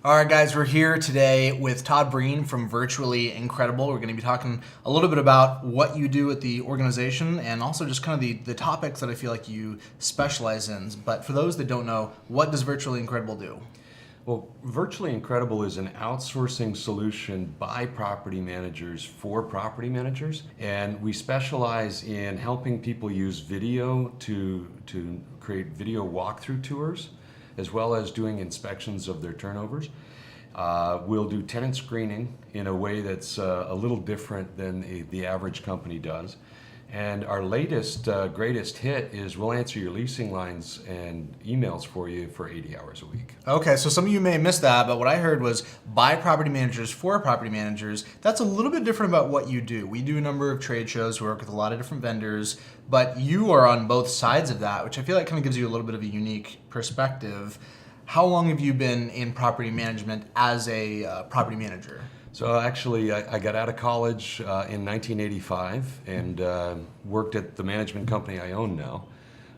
All right, guys, we're here today with Todd Breen from Virtually Incredible. We're going to be talking a little bit about what you do at the organization and also just kind of the topics that I feel like you specialize in. But for those that don't know, what does Virtually Incredible do? Well, Virtually Incredible is an outsourcing solution by property managers for property managers. And we specialize in helping people use video to create video walkthrough tours, as well as doing inspections of their turnovers. We'll do tenant screening in a way that's a little different than the average company does. And our latest, greatest hit is we'll answer your leasing lines and emails for you for 80 hours a week. Okay, so some of you may have missed that, but what I heard was by property managers for property managers. That's a little bit different about what you do. We do a number of trade shows, we work with a lot of different vendors, but you are on both sides of that, which I feel like kind of gives you a little bit of a unique perspective. How long have you been in property management as a property manager? So actually, I got out of college in 1985 and worked at the management company I own now.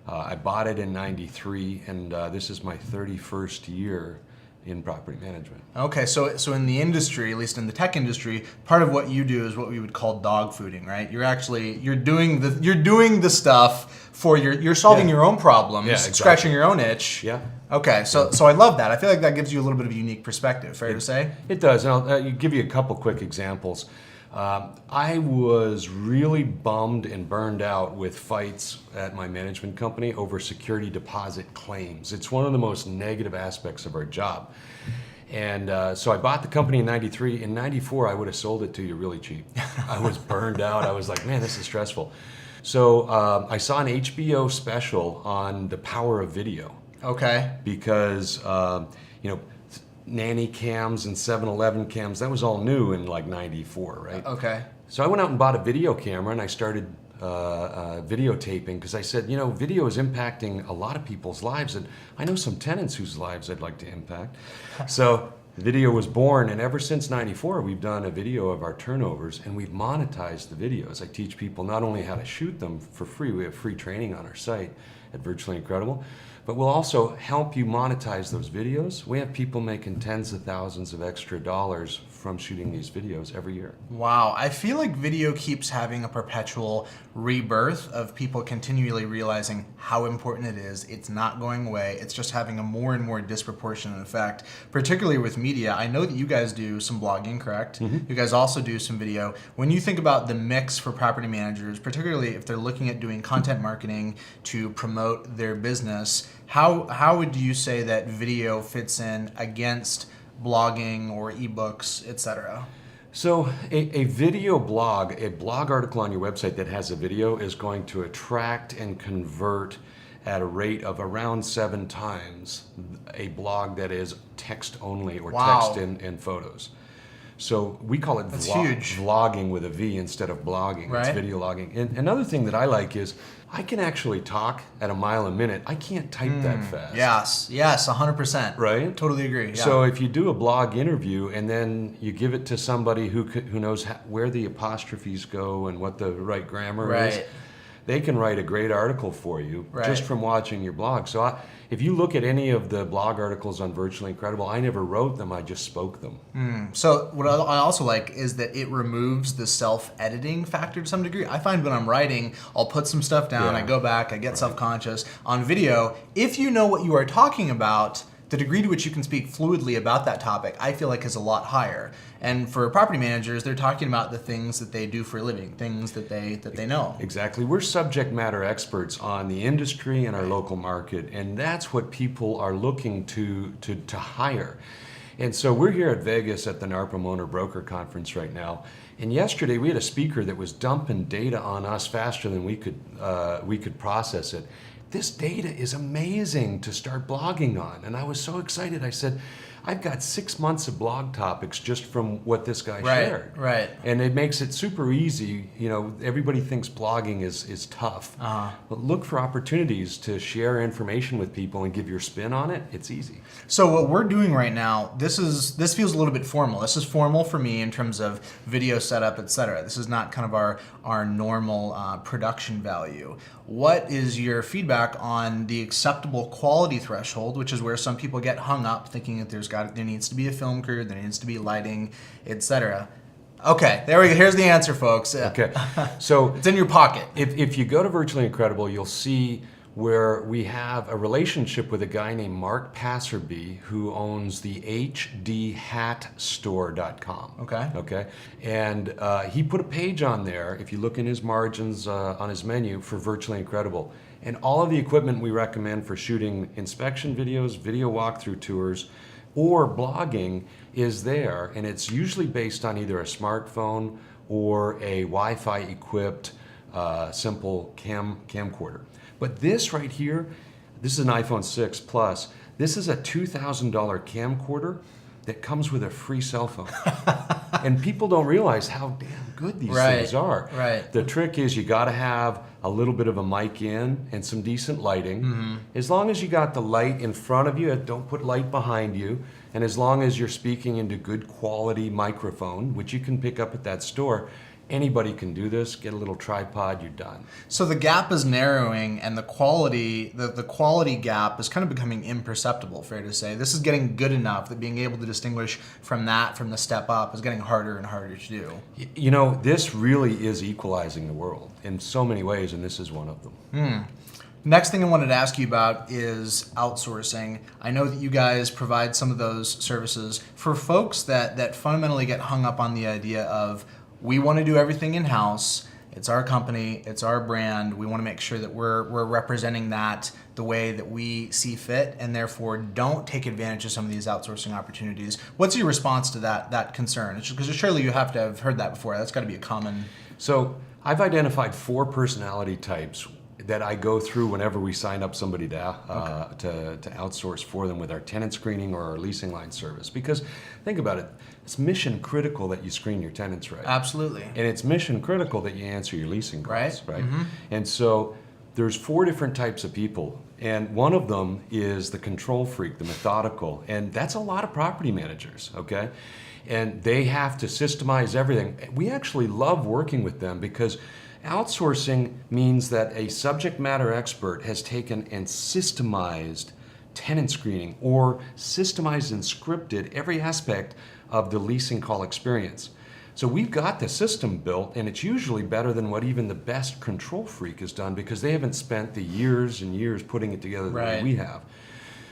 I bought it in 93, and this is my 31st year in property management. Okay, so in the industry, at least in the tech industry, part of what you do is what we would call dog fooding, right? You're doing the stuff for you're solving your own problems, exactly. Scratching your own itch. Yeah. Okay, so I love that. I feel like that gives you a little bit of a unique perspective. Fair to say? It does, and I'll give you a couple quick examples. I was really bummed and burned out with fights at my management company over security deposit claims. It's one of the most negative aspects of our job. And so I bought the company in 93. In 94, I would have sold it to you really cheap. I was burned out. I was like, man, this is stressful. So I saw an HBO special on the power of video. Okay. Because, nanny cams and 7-Eleven cams, that was all new in like 94, right? Okay. So I went out and bought a video camera and I started videotaping because I said, video is impacting a lot of people's lives, and I know some tenants whose lives I'd like to impact. So the video was born, and ever since 94, we've done a video of our turnovers and we've monetized the videos. I teach people not only how to shoot them for free, we have free training on our site at Virtually Incredible, but we'll also help you monetize those videos. We have people making tens of thousands of extra dollars from shooting these videos every year. Wow, I feel like video keeps having a perpetual rebirth of people continually realizing how important it is. It's not going away. It's just having a more and more disproportionate effect, particularly with media. I know that you guys do some blogging, correct? Mm-hmm. You guys also do some video. When you think about the mix for property managers, particularly if they're looking at doing content marketing to promote their business, how would you say that video fits in against blogging or ebooks, etc.? So a video blog, a blog article on your website that has a video is going to attract and convert at a rate of around 7 times a blog that is text only or text and photos. So we call it vlogging with a V instead of blogging. Right. It's video logging. And another thing that I like is I can actually talk at a mile a minute. I can't type that fast. Yes, 100%. Right? Totally agree. Yeah. So if you do a blog interview and then you give it to somebody who knows where the apostrophes go and what the right grammar is, they can write a great article for you just from watching your blog. So if you look at any of the blog articles on Virtually Incredible, I never wrote them, I just spoke them. So what I also like is that it removes the self-editing factor to some degree. I find when I'm writing, I'll put some stuff down, I go back, I get self-conscious. On video, if you know what you are talking about, the degree to which you can speak fluidly about that topic, I feel like is a lot higher. And for property managers, they're talking about the things that they do for a living, things that they know. Exactly. We're subject matter experts on the industry and our local market, and that's what people are looking to hire. And so we're here at Vegas at the NARPM Broker conference right now. And yesterday we had a speaker that was dumping data on us faster than we could process it. This data is amazing to start blogging on. And I was so excited. I said, I've got 6 months of blog topics just from what this guy shared. Right. And it makes it super easy. Everybody thinks blogging is tough. But look for opportunities to share information with people and give your spin on it. It's easy. So what we're doing right now, this feels a little bit formal. This is formal for me in terms of video setup, etc. This is not kind of our normal production value. What is your feedback on the acceptable quality threshold, which is where some people get hung up thinking that there's there needs to be a film crew, there needs to be lighting, etc. Okay, there we go. Here's the answer, folks. Okay, so it's in your pocket. If you go to Virtually Incredible, you'll see where we have a relationship with a guy named Mark Passerby who owns the hdhatstore.com. Okay. And he put a page on there, if you look in his margins on his menu, for Virtually Incredible. And all of the equipment we recommend for shooting inspection videos, video walkthrough tours, or blogging is there. And it's usually based on either a smartphone or a Wi-Fi equipped simple camcorder. But this right here, this is an iPhone 6 Plus. This is a $2,000 camcorder that comes with a free cell phone. And people don't realize how damn good these things are. Right. The trick is you got to have a little bit of a mic in and some decent lighting. Mm-hmm. As long as you got the light in front of you, don't put light behind you. And as long as you're speaking into good quality microphone, which you can pick up at that store, anybody can do this. Get a little tripod, you're done. So the gap is narrowing, and the quality gap is kind of becoming imperceptible, fair to say. This is getting good enough that being able to distinguish from the step up is getting harder and harder to do. You know, this really is equalizing the world in so many ways, and this is one of them. Next thing I wanted to ask you about is outsourcing. I know that you guys provide some of those services for folks that fundamentally get hung up on the idea of, we want to do everything in-house. It's our company, it's our brand. We want to make sure that we're representing that the way that we see fit, and therefore don't take advantage of some of these outsourcing opportunities. What's your response to that concern? Because surely you have to have heard that before. That's got to be a common... So I've identified 4 personality types that I go through whenever we sign up somebody to outsource for them with our tenant screening or our leasing line service. Because think about it, it's mission critical that you screen your tenants right. Absolutely. And it's mission critical that you answer your leasing calls, right? Mm-hmm. And so there's 4 different types of people. And one of them is the control freak, the methodical. And that's a lot of property managers, okay? And they have to systemize everything. We actually love working with them because outsourcing means that a subject matter expert has taken and systemized tenant screening, or systemized and scripted every aspect of the leasing call experience. So we've got the system built, and it's usually better than what even the best control freak has done, because they haven't spent the years and years putting it together the way we have.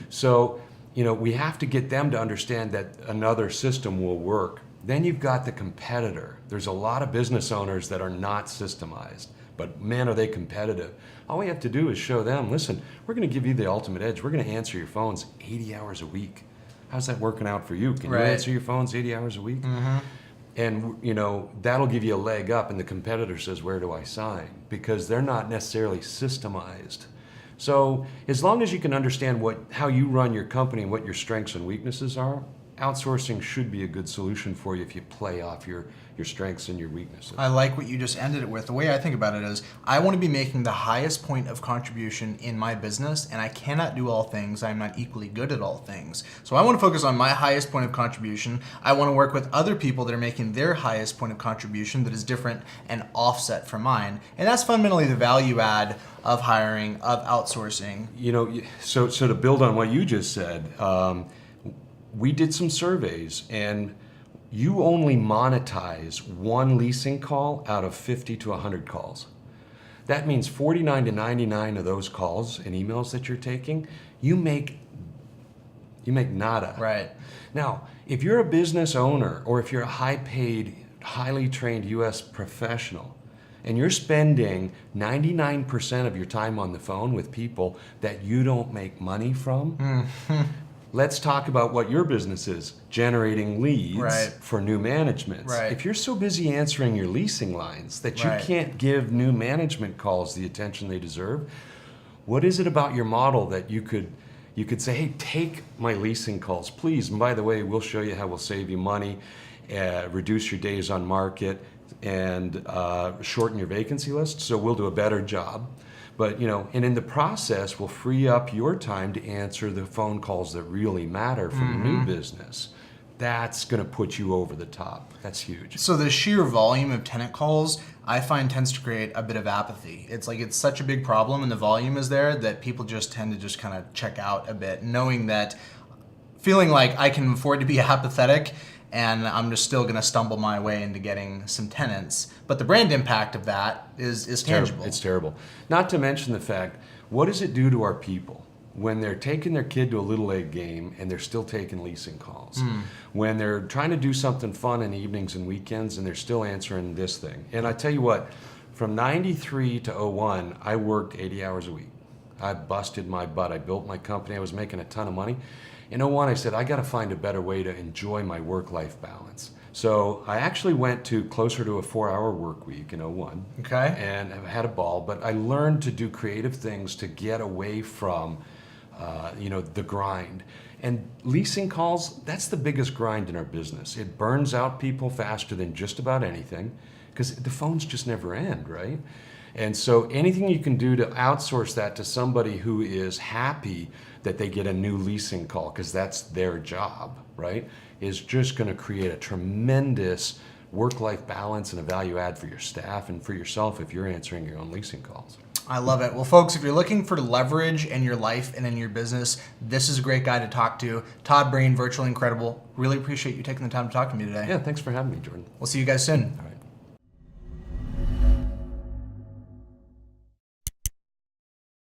So, you know, we have to get them to understand that another system will work. Then you've got the competitor. There's a lot of business owners that are not systemized, but man, are they competitive. All we have to do is show them, listen, we're going to give you the ultimate edge. We're going to answer your phones 80 hours a week. How's that working out for you? Can you answer your phones 80 hours a week? Mm-hmm. And, you know, that'll give you a leg up, and the competitor says, where do I sign? Because they're not necessarily systemized. So as long as you can understand how you run your company and what your strengths and weaknesses are, outsourcing should be a good solution for you if you play off your strengths and your weaknesses. I like what you just ended it with. The way I think about it is, I want to be making the highest point of contribution in my business, and I cannot do all things. I'm not equally good at all things. So I want to focus on my highest point of contribution. I want to work with other people that are making their highest point of contribution that is different and offset from mine. And that's fundamentally the value add of hiring, of outsourcing. You know, so to build on what you just said, we did some surveys, and you only monetize one leasing call out of 50 to 100 calls. That means 49 to 99 of those calls and emails that you're taking, you make nada. Right. Now, if you're a business owner, or if you're a high-paid, highly trained U.S. professional, and you're spending 99% of your time on the phone with people that you don't make money from, let's talk about what your business is, generating leads for new managements. Right. If you're so busy answering your leasing lines that you can't give new management calls the attention they deserve, what is it about your model that you could say, hey, take my leasing calls, please. And by the way, we'll show you how we'll save you money, reduce your days on market, and shorten your vacancy list, so we'll do a better job. But, you know, and in the process, we'll free up your time to answer the phone calls that really matter for the new business. That's going to put you over the top. That's huge. So the sheer volume of tenant calls, I find, tends to create a bit of apathy. It's like it's such a big problem and the volume is there that people just tend to just kind of check out a bit, knowing that feeling like I can afford to be apathetic and I'm just still going to stumble my way into getting some tenants. But the brand impact of that is tangible. It's terrible. Not to mention the fact, what does it do to our people when they're taking their kid to a Little League game and they're still taking leasing calls? When they're trying to do something fun in evenings and weekends and they're still answering this thing. And I tell you what, from 93 to 01, I worked 80 hours a week. I busted my butt. I built my company. I was making a ton of money. In 01, I said, I got to find a better way to enjoy my work-life balance. So I actually went to closer to a 4-hour work week in 01. Okay. And I had a ball, but I learned to do creative things to get away from the grind. And leasing calls, that's the biggest grind in our business. It burns out people faster than just about anything because the phones just never end, right? And so anything you can do to outsource that to somebody who is happy that they get a new leasing call because that's their job, right, is just going to create a tremendous work-life balance and a value add for your staff and for yourself if you're answering your own leasing calls. I love it. Well, folks, if you're looking for leverage in your life and in your business, this is a great guy to talk to. Todd Breen, Virtually Incredible. Really appreciate you taking the time to talk to me today. Yeah, thanks for having me, Jordan. We'll see you guys soon.